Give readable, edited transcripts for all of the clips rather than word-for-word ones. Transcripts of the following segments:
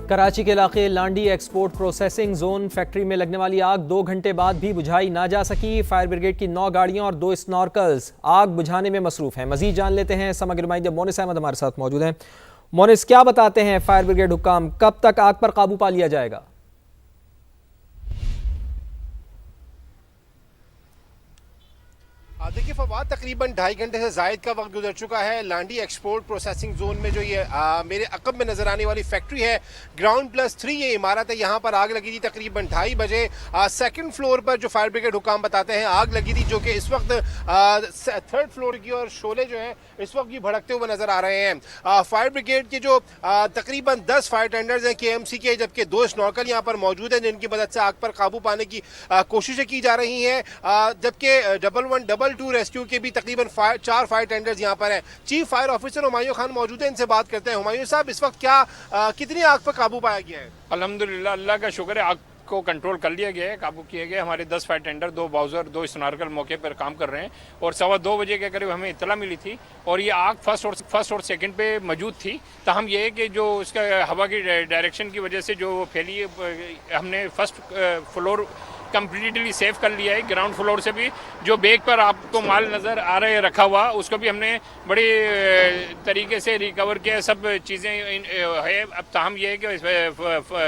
کراچی کے علاقے Landhi export processing zone factory میں لگنے والی آگ 2 گھنٹے بعد بھی بجھائی نہ جا سکی۔ فائر بریگیڈ کی 9 گاڑیاں اور 2 اسنارکلز آگ بجھانے میں مصروف ہیں۔ مزید جان لیتے ہیں، سماجی نمائندے مونس احمد ہمارے ساتھ موجود ہیں۔ مونس، کیا بتاتے ہیں فائر بریگیڈ حکام، کب تک آگ پر قابو پا لیا جائے گا؟ دیکھیے فواد، تقریباً 2.5 گھنٹے سے زائد کا وقت گزر چکا ہے۔ لانڈی ایکسپورٹ پروسیسنگ زون میں جو یہ میرے عقب میں نظر آنے والی فیکٹری ہے، گراؤنڈ پلس 3 یہ عمارت ہے، یہاں پر آگ لگی تھی تقریباً 2:30 بجے۔ سیکنڈ فلور پر جو فائر بریگیڈ حکام بتاتے ہیں آگ لگی تھی، جو کہ اس وقت 3rd فلور کی، اور شعلے جو ہیں اس وقت بھی بھڑکتے ہوئے نظر آ رہے ہیں۔ فائر بریگیڈ کے جو تقریباً 10 فائر ٹینڈرز ہیں KMC کے، جبکہ 2 اسنارکل یہاں پر موجود ہیں جن کی مدد سے آگ پر قابو پانے کی کوششیں کی جا رہی ہیں، جبکہ 112 ریسکیو کے بھی تقریباً 4 فائر ٹینڈرز یہاں پر ہیں۔ Chief fire officer Humayun Khan موجود ہیں، ان سے بات کرتے ہیں۔ ہمایوں صاحب، اس وقت کتنی آگ پر قابو پایا گیا ہے؟ الحمدللہ اللہ کا شکر ہے، آگ کو کنٹرول کر لیا گیا ہے، قابو کیے گئے۔ ہمارے 10 فائر ٹینڈر، 2 باؤزر، 2 اسنارکل موقع پر کام کر رہے ہیں، اور 2:15 بجے کے قریب ہمیں اطلاع ملی تھی، اور یہ آگ فرسٹ اور سیکنڈ پہ موجود تھی۔ تاہم یہ ہے کہ جو اس کا ہوا کی ڈائریکشن کی وجہ سے جو پھیلی ہے، ہم نے فرسٹ فلور کمپلیٹلی سیف کر لیا ہے۔ گراؤنڈ فلور سے بھی جو بیگ پر آپ کو مال نظر آ رہے رکھا ہوا، اس کو بھی ہم نے بڑی طریقے سے ریکور کیا، سب چیزیں ہے۔ اب تاہم یہ ہے کہ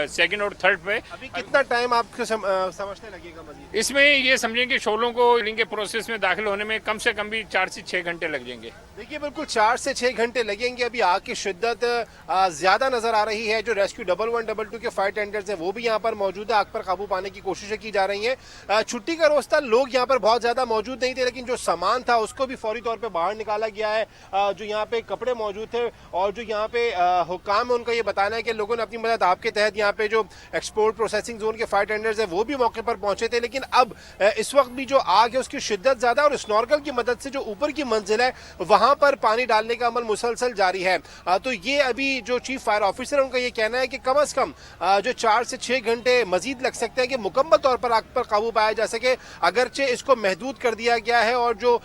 سیکنڈ اور تھرڈ پہ ابھی کتنا ٹائم آپ کو سمجھنے لگے گا مزید؟ اس میں یہ سمجھیں کہ شعلوں کو لنگ کے پروسیس میں داخل ہونے میں کم سے کم بھی 4 سے 6 گھنٹے لگ جائیں گے۔ دیکھیے بالکل 4 سے 6 گھنٹے لگیں گے۔ ابھی آگ کی شدت زیادہ نظر آ رہی ہے۔ جو ریسکیو 112 کے فائر ٹینڈرز ہیں وہ بھی یہاں پر موجود ہے، آگ پر قابو پانے کی کوششیں کی جا رہی ہیں۔ چھٹی کا روز تھا، لوگ یہاں پر بہت زیادہ موجود نہیں تھے، لیکن جو سامان تھا اس کو بھی فوری طور پہ باہر نکالا گیا ہے۔ جو یہاں پہ کپڑے موجود تھے، اور جو یہاں پہ حکام ہے ان کا یہ بتانا ہے کہ لوگوں نے اپنی مدد آپ کے تحت یہاں پہ جو ایکسپورٹ پروسیسنگ زون کے فائر ٹینڈرز ہیں وہ بھی موقع پر پہنچے تھے، لیکن اب اس وقت بھی جو آگ ہے اس کی شدت زیادہ، اور اسنارکل کی مدد سے جو اوپر کی منزل ہے وہاں پر پانی ڈالنے کا عمل مسلسل جاری ہے۔ تو یہ ابھی جو چیف فائر آفیسر ہے ان کا یہ کہنا ہے کہ کم از کم جو 4 سے 6 گھنٹے مزید لگ سکتے ہیں کہ مکمل طور پر آگ پر قابو پایا جا سکے۔ اگرچہ اس کو محدود کر دیا گیا ہے، اور جو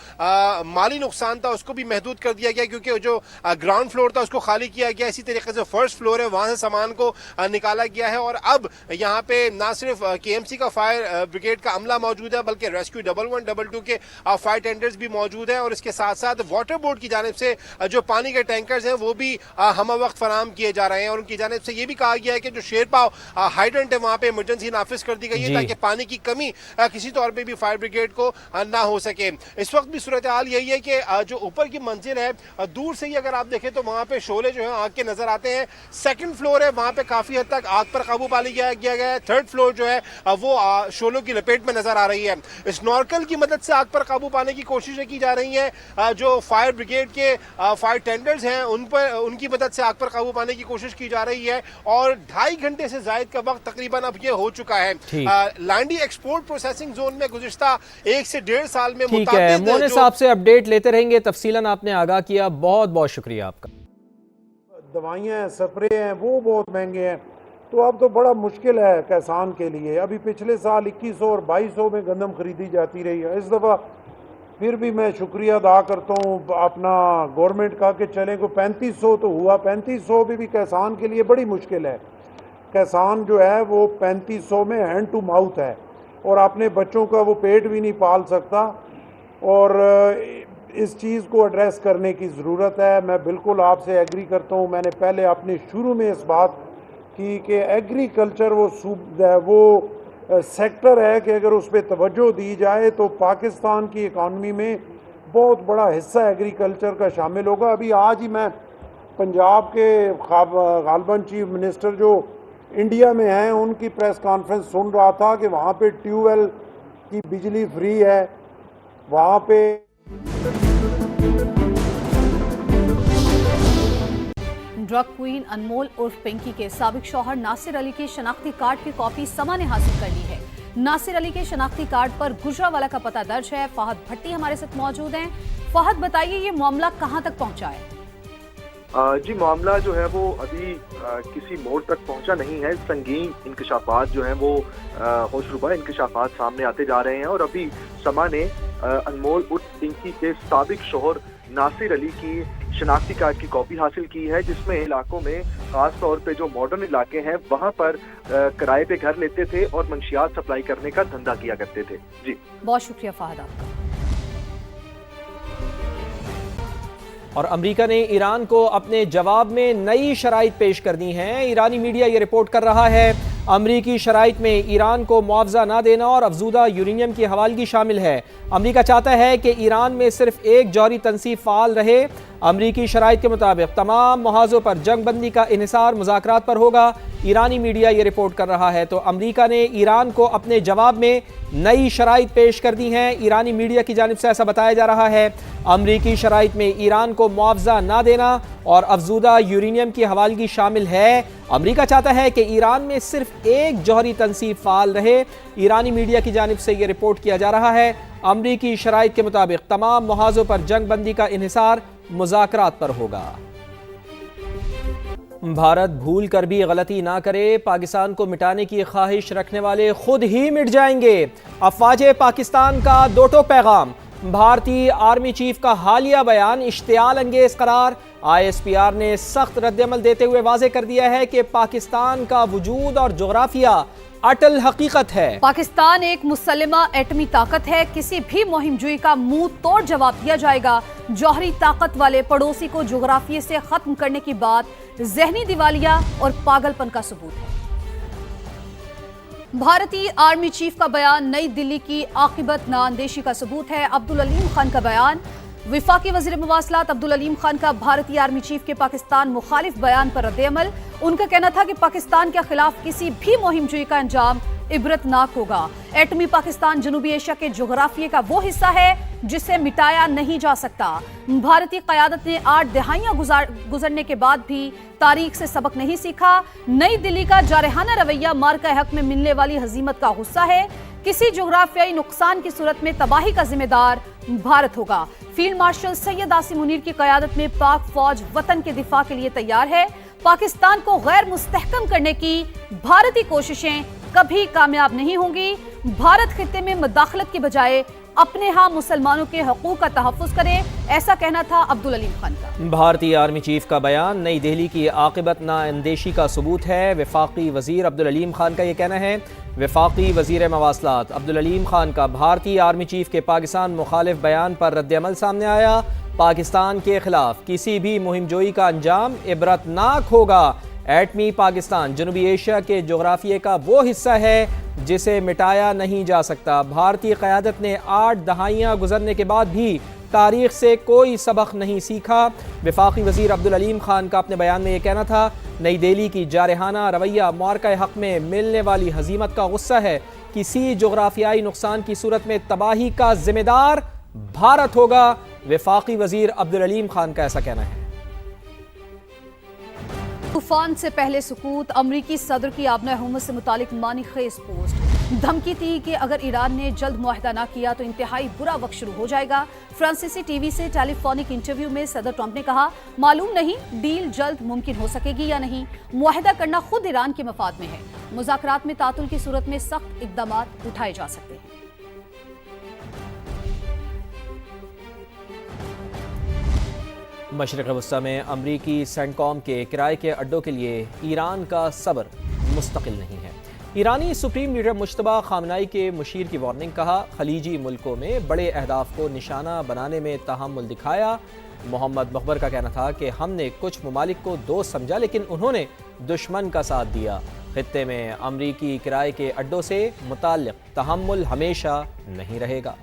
مالی نقصان تھا اس کو بھی محدود کر دیا گیا، کیونکہ جو گراؤنڈ فلور تھا اس کو خالی کیا گیا، اسی طریقے سے فرسٹ فلور ہے وہاں سے سامان کو نکالا گیا ہے۔ اور اب یہاں پہ نہ صرف KMC کا فائر بریگیڈ کا عملہ موجود ہے، بلکہ ریسکیو 112 کے فائر ٹینڈرز بھی موجود ہیں، اور اس کے ساتھ ساتھ واٹر بورڈ کی جانب سے جو پانی کے ٹینکرز ہیں وہ بھی ہمہ وقت فراہم کیے جا رہے ہیں، اور ان کی جانب سے یہ بھی کہا گیا ہے کہ جو شیرپاؤ ہائیڈرنٹ ہے وہاں پہ ایمرجنسی نافذ کر دی گئی ہے تاکہ پانی کی کمی کسی طور پہ بھی فائر بریگیڈ کو نہ ہو سکے۔ اس وقت بھی صورتحال یہی ہے کہ جو اوپر کی منزل ہے دور سے ہی اگر آپ دیکھیں تو وہاں پہ شعلے جو ہیں آگ کے نظر آتے ہیں۔ سیکنڈ فلور ہے، وہاں پہ کافی حد تک آگ پر قابو پا لیا گیا ہے۔ 3rd فلور جو ہے وہ شعلوں کی لپیٹ میں نظر آ رہی ہے۔ اسنارکل کی مدد سے آگ پر قابو پانے کی کوششیں کی جا رہی ہیں۔ جو فائر بریگیڈ کے فائر ٹینڈرز ہیں ان کی مدد سے آگ پر قابو پانے کی کوشش کی جا رہی ہے، اور 2.5 گھنٹے سے زائد کا وقت تقریباً اب یہ ہو چکا ہے۔ لانڈی ایکسپورٹ پروسیسنگ زون میں گزشتہ 1 سے 1.5 سال میں ٹھیک ہے، مونس صاحب سے اپڈیٹ لیتے رہیں گے، تفصیلاً آپ نے آگاہ کیا، بہت بہت شکریہ آپ کا۔ دوائیاں ہیں، سپرے ہیں، وہ بہت مہنگے ہیں، تو اب تو بڑا مشکل ہے کسان کے لیے۔ ابھی پچھلے سال 2100 اور 2200 میں گندم خریدی جاتی رہی ہے، اس دفعہ پھر بھی میں شکریہ ادا کرتا ہوں اپنا گورنمنٹ کا کہ چلیں کو 3500 تو ہوا۔ 3500 بھی کسان کے لیے بڑی مشکل ہے۔ کسان جو ہے وہ 3500 میں ہینڈ ٹو ماؤتھ ہے، اور اپنے بچوں کا وہ پیٹ بھی نہیں پال سکتا، اور اس چیز کو ایڈریس کرنے کی ضرورت ہے۔ میں بالکل آپ سے ایگری کرتا ہوں۔ میں نے پہلے اپنے شروع میں اس بات کی کہ ایگریکلچر وہ سیکٹر ہے کہ اگر اس پہ توجہ دی جائے تو پاکستان کی اکانومی میں بہت بڑا حصہ ایگریکلچر کا شامل ہوگا۔ ابھی آج ہی میں پنجاب کے غالباً چیف منسٹر جو انڈیا میں ہیں ان کی پریس کانفرنس سن رہا تھا کہ وہاں پہ ٹیوب ویل کی بجلی فری ہے، وہاں پہ ڈرگ کوئین انمول عرف پنکی کے سابق شوہر ناصر علی کے شناختی کارڈ کی کاپی سما نے حاصل کر لی ہے۔ ناصر علی کے شناختی کارڈ پر گجرانوالہ کا پتہ درج ہے۔ فہد بھٹی ہمارے ساتھ موجود ہیں۔ فہد، بتائیے یہ معاملہ کہاں تک پہنچا ہے؟ جی، معاملہ جو ہے وہ ابھی کسی موڑ تک پہنچا نہیں ہے۔ سنگین انکشافات جو ہیں وہ ہوشربا انکشافات سامنے آتے جا رہے ہیں، اور ابھی سما نے انمول عرف پنکی کے سابق شوہر ناصر علی کی شناختی کارڈ کی کاپی حاصل کی ہے، جس میں علاقوں میں خاص طور پہ جو ماڈرن علاقے ہیں وہاں پر کرائے پہ گھر لیتے تھے اور منشیات سپلائی کرنے کا دھندا کیا کرتے تھے۔ جی بہت شکریہ فہد آپ کا۔ اور امریکہ نے ایران کو اپنے جواب میں نئی شرائط پیش کر دی ہیں۔ ایرانی میڈیا یہ رپورٹ کر رہا ہے امریکی شرائط میں ایران کو معاوضہ نہ دینا اور افزودہ یورینیم کی حوالگی شامل ہے۔ امریکہ چاہتا ہے کہ ایران میں صرف ایک جوہری تنصیب فعال رہے۔ امریکی شرائط کے مطابق تمام محاذوں پر جنگ بندی کا انحصار مذاکرات پر ہوگا۔ ایرانی میڈیا یہ رپورٹ کر رہا ہے تو امریکہ نے ایران کو اپنے جواب میں نئی شرائط پیش کر دی ہیں۔ ایرانی میڈیا کی جانب سے ایسا بتایا جا رہا ہے امریکی شرائط میں ایران کو معاوضہ نہ دینا اور افزودہ یورینیم کی حوالگی شامل ہے۔ امریکہ چاہتا ہے کہ ایران میں صرف ایک جوہری تنصیب فعال رہے۔ ایرانی میڈیا کی جانب سے یہ رپورٹ کیا جا رہا ہے امریکی شرائط کے مطابق تمام محاذوں پر جنگ بندی کا انحصار مذاکرات پر ہوگا۔ بھارت بھول کر بھی غلطی نہ کرے، پاکستان کو مٹانے کی خواہش رکھنے والے خود ہی مٹ جائیں گے۔ افواج پاکستان کا دو ٹوک پیغام، بھارتی آرمی چیف کا حالیہ بیان اشتعال انگیز قرار۔ ISPR نے سخت رد عمل دیتے ہوئے واضح کر دیا ہے کہ پاکستان کا وجود اور جغرافیہ اٹل حقیقت ہے۔ پاکستان ایک مسلمہ ایٹمی طاقت ہے، کسی بھی مہم جوئی کا منہ توڑ جواب دیا جائے گا۔ جوہری طاقت والے پڑوسی کو جغرافیے سے ختم کرنے کی بات ذہنی دیوالیہ اور پاگل پن کا ثبوت ہے۔ بھارتی آرمی چیف کا بیان نئی دلی کی عاقبت نااندیشی کا ثبوت ہے۔ عبدالعلیم خان کا بیان، وفاقی وزیر مواصلات عبدالعلیم خان کا بھارتی آرمی چیف کے پاکستان مخالف بیان پر رد عمل۔ ان کا کہنا تھا کہ پاکستان کے خلاف کسی بھی مہم جوئی کا انجام عبرتناک ہوگا۔ ایٹمی پاکستان جنوبی ایشیا کے جغرافیے کا وہ حصہ ہے جسے مٹایا نہیں جا سکتا۔ بھارتی قیادت نے 8 دہائیاں گزرنے کے بعد بھی تاریخ سے سبق نہیں سیکھا۔ نئی دلی کا جارحانہ رویہ مارکہ حق میں ملنے والی ہزیمت کا غصہ ہے۔ کسی جغرافیائی نقصان کی صورت میں تباہی کا ذمہ دار بھارت ہوگا۔ فیلڈ مارشل سید عاصم منیر کی قیادت میں پاک فوج وطن کے دفاع کے لیے تیار ہے۔ پاکستان کو غیر مستحکم کرنے کی بھارتی کوششیں کبھی کامیاب نہیں ہوں گی۔ بھارت خطے میں مداخلت کی بجائے اپنے ہاں مسلمانوں کے حقوق کا تحفظ کرے، ایسا کہنا تھا عبدالعلیم خان کا۔ بھارتی آرمی چیف کا بیان نئی دہلی کی عاقبت نااندیشی کا ثبوت ہے۔ وفاقی وزیر عبدالعلیم خان کا یہ کہنا ہے۔ وفاقی وزیر مواصلات عبدالعلیم خان کا بھارتی آرمی چیف کے پاکستان مخالف بیان پر رد عمل سامنے آیا۔ پاکستان کے خلاف کسی بھی مہم جوئی کا انجام عبرتناک ہوگا۔ ایٹمی پاکستان جنوبی ایشیا کے جغرافیے کا وہ حصہ ہے جسے مٹایا نہیں جا سکتا۔ بھارتی قیادت نے 8 دہائیاں گزرنے کے بعد بھی تاریخ سے کوئی سبق نہیں سیکھا۔ وفاقی وزیر عبدالعلیم خان کا اپنے بیان میں یہ کہنا تھا، نئی دہلی کی جارحانہ رویہ مارکہ حق میں ملنے والی ہزیمت کا غصہ ہے۔ کسی جغرافیائی نقصان کی صورت میں تباہی کا ذمہ دار بھارت ہوگا۔ وفاقی وزیر عبدالعلیم خان کا ایسا کہنا ہے۔ طوفان سے پہلے سکوت، امریکی صدر کی آبنہ حکومت سے متعلق معنی خیز پوسٹ۔ دھمکی تھی کہ اگر ایران نے جلد معاہدہ نہ کیا تو انتہائی برا وقت شروع ہو جائے گا۔ فرانسیسی ٹی وی سے ٹیلی فونک انٹرویو میں صدر ٹرمپ نے کہا، معلوم نہیں ڈیل جلد ممکن ہو سکے گی یا نہیں، معاہدہ کرنا خود ایران کے مفاد میں ہے، مذاکرات میں تعطل کی صورت میں سخت اقدامات اٹھائے جا سکتے ہیں۔ مشرق وسطی میں امریکی سینٹ کام کے کرائے کے اڈوں کے لیے ایران کا صبر مستقل نہیں ہے۔ ایرانی سپریم لیڈر مجتبیٰ خامنائی کے مشیر کی وارننگ، کہا خلیجی ملکوں میں بڑے اہداف کو نشانہ بنانے میں تحمل دکھایا۔ محمد مخبر کا کہنا تھا کہ ہم نے کچھ ممالک کو دوست سمجھا لیکن انہوں نے دشمن کا ساتھ دیا۔ خطے میں امریکی کرائے کے اڈوں سے متعلق تحمل ہمیشہ نہیں رہے گا۔